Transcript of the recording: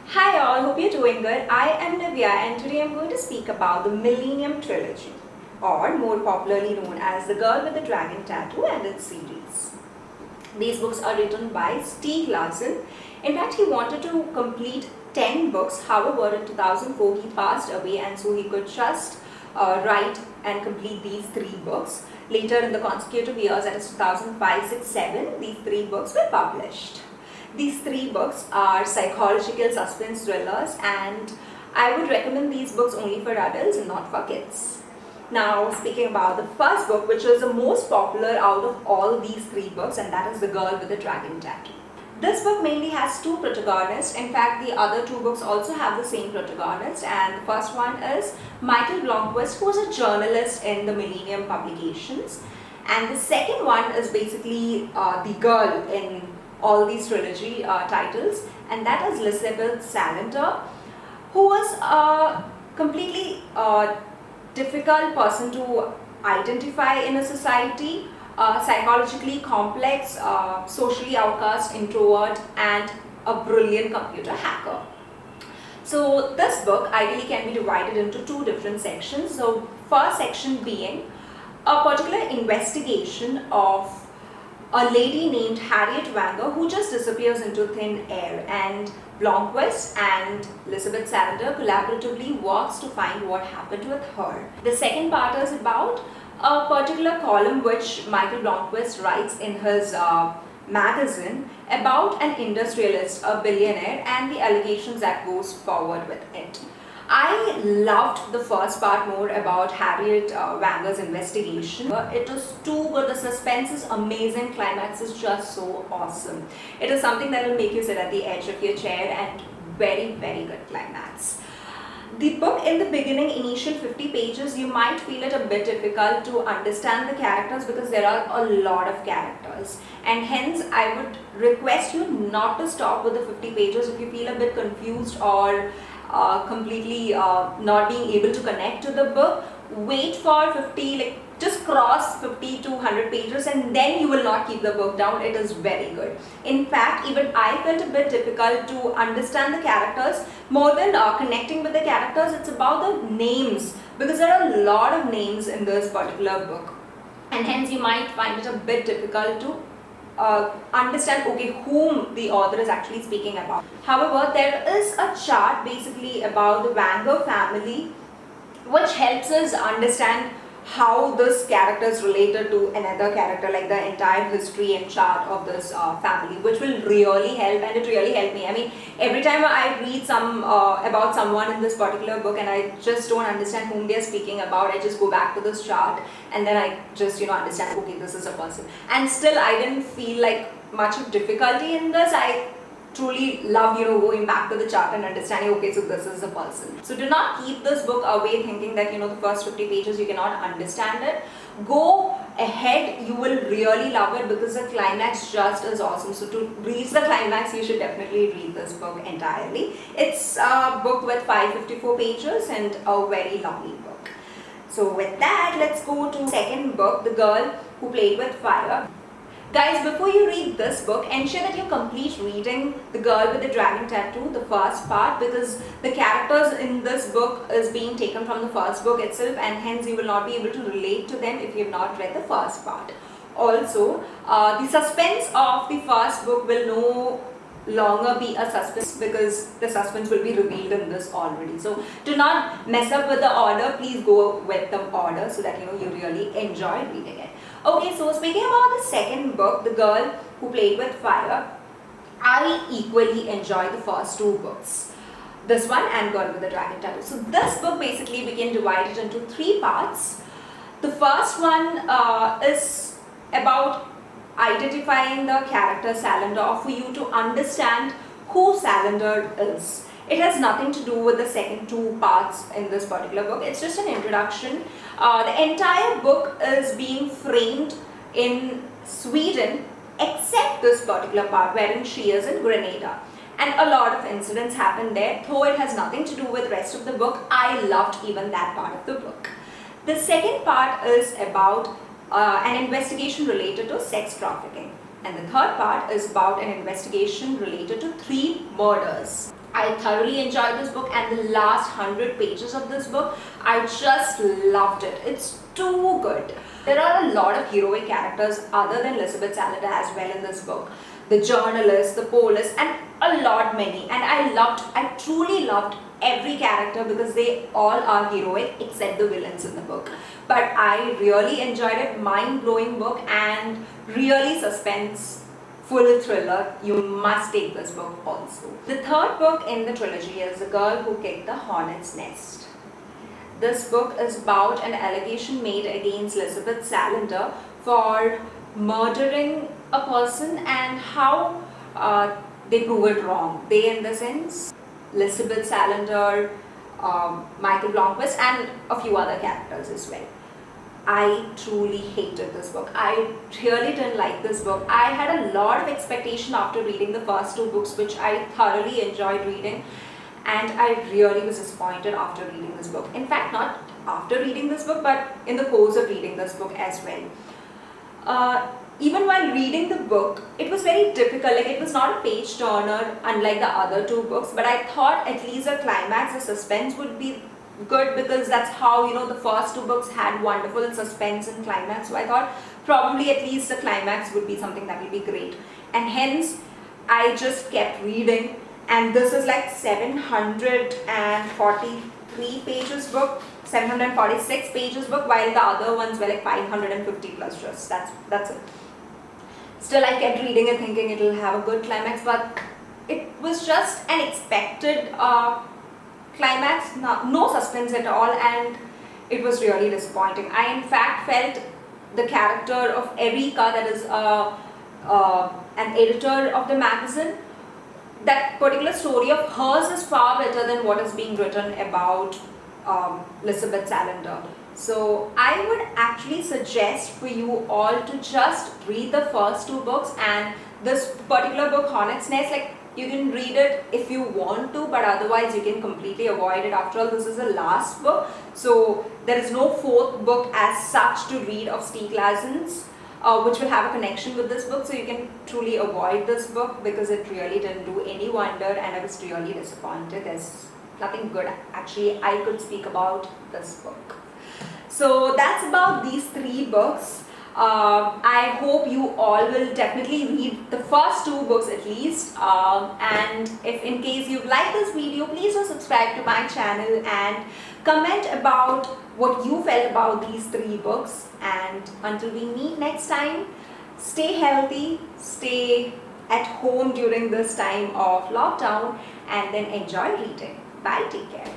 Hi all, hope you're doing good. I am Navya and today I'm going to speak about the Millennium Trilogy, or more popularly known as The Girl with the Dragon Tattoo and its series. These books are written by Stieg Larsson. In fact, he wanted to complete 10 books, however in 2004 he passed away and so he could just write and complete these 3 books. Later in the consecutive years, that is 2005, 6, 7, these 3 books were published. These 3 books are psychological suspense thrillers and I would recommend these books only for adults and not for kids. Now speaking about the first book, which is the most popular out of all these 3 books, and that is The Girl with the Dragon Tattoo. This book mainly has 2 protagonists. In fact, the other 2 books also have the same protagonist, and the first one is Michael Blomkvist, who is a journalist in the Millennium Publications, and the second one is basically the girl in all these trilogy titles, and that is Lisbeth Salander, who was a completely difficult person to identify in a society, psychologically complex, socially outcast, introvert, and a brilliant computer hacker. So this book ideally can be divided into 2 different sections. So first section being a particular investigation of a lady named Harriet Wanger who just disappears into thin air, and Blomkvist and Lisbeth Salander collaboratively works to find what happened with her. The second part is about a particular column which Michael Blomkvist writes in his magazine about an industrialist, a billionaire, and the allegations that goes forward with it. I loved the first part more about Harriet Wanger's investigation. It is too good, the suspense is amazing, climax is just so awesome. It is something that will make you sit at the edge of your chair, and very good climax. The book in the beginning, initial 50 pages, you might feel it a bit difficult to understand the characters because there are a lot of characters, and hence I would request you not to stop with the 50 pages if you feel a bit confused or completely not being able to connect to the book. Wait for 50, like just cross 50 to 100 pages and then you will not keep the book down. It is very good. In fact, even I felt a bit difficult to understand the characters. More than connecting with the characters, it's about the names, because there are a lot of names in this particular book, and hence you might find it a bit difficult to understand whom the author is actually speaking about. However, there is a chart basically about the Wanger family which helps us understand how this character is related to another character, like the entire history and chart of this family, which will really help, and it really helped me. I mean, every time I read some about someone in this particular book and I just don't understand whom they are speaking about, I just go back to this chart and then I just understand, okay, this is a person. And still I didn't feel like much of difficulty in this. I truly love going back to the chart and understanding, okay, so this is a person. So do not keep this book away thinking that the first 50 pages you cannot understand it. Go ahead, you will really love it because the climax just is awesome. So to reach the climax, you should definitely read this book entirely. It's a book with 554 pages and a very lovely book. So with that, let's go to second book, The Girl Who Played with Fire. Guys, before you read this book, ensure that you complete reading The Girl with the Dragon Tattoo, the first part, because the characters in this book is being taken from the first book itself, and hence you will not be able to relate to them if you have not read the first part. Also, the suspense of the first book will no longer be a suspense because the suspense will be revealed in this already. So do not mess up with the order, please go with the order so that you really enjoy reading it. Okay, so speaking about the second book, The Girl Who Played with Fire, I equally enjoyed the first 2 books. This one and Girl with the Dragon Tattoo. So this book basically we can divide it into 3 parts. The first one is about identifying the character Salander, or for you to understand who Salander is. It has nothing to do with the second 2 parts in this particular book. It's just an introduction. The entire book is being framed in Sweden except this particular part wherein she is in Grenada. And a lot of incidents happen there, though it has nothing to do with the rest of the book. I loved even that part of the book. The second part is about an investigation related to sex trafficking. And the third part is about an investigation related to 3 murders. I thoroughly enjoyed this book, and the last 100 pages of this book, I just loved it. It's too good. There are a lot of heroic characters other than Elizabeth Salander as well in this book. The journalist, the police, and a lot many. And I truly loved every character because they all are heroic except the villains in the book. But I really enjoyed it. Mind-blowing book and really suspense. Full thriller. You must take this book also. The third book in the trilogy is The Girl Who Kicked the Hornet's Nest. This book is about an allegation made against Elizabeth Salander for murdering a person and how they prove it wrong. They, in the sense, Elizabeth Salander, Michael Blomkvist, and a few other characters as well. I truly hated this book. I really didn't like this book. I had a lot of expectation after reading the first two books, which I thoroughly enjoyed reading, and I really was disappointed after reading this book. In fact, not after reading this book, but in the course of reading this book as well. Even while reading the book, it was very difficult. Like, it was not a page turner unlike the other two books, but I thought at least the climax, the suspense would be good, because that's how, you know, the first two books had wonderful suspense and climax. So I thought probably at least the climax would be something that will be great, and hence I just kept reading. And this is like 743 pages book, 746 pages book, while the other ones were like 550 plus. Just that's it. Still, I kept reading and thinking it will have a good climax, but it was just an expected climax, no suspense at all, and it was really disappointing. I in fact felt the character of Erika, that is an editor of the magazine, that particular story of hers is far better than what is being written about Elizabeth Salander. So I would actually suggest for you all to just read the first two books, and this particular book, Hornet's Nest, like, you can read it if you want to, but otherwise you can completely avoid it. After all, this is the last book, so there is no fourth book as such to read of Stieg Larsson's, which will have a connection with this book, so you can truly avoid this book because it really didn't do any wonder, and I was really disappointed. There's nothing good actually I could speak about this book. So that's about these three books. I hope you all will definitely read the first two books at least, and if in case you like this video, please do subscribe to my channel and comment about what you felt about these three books. And until we meet next time, stay healthy, stay at home during this time of lockdown, and then enjoy reading. Bye, take care.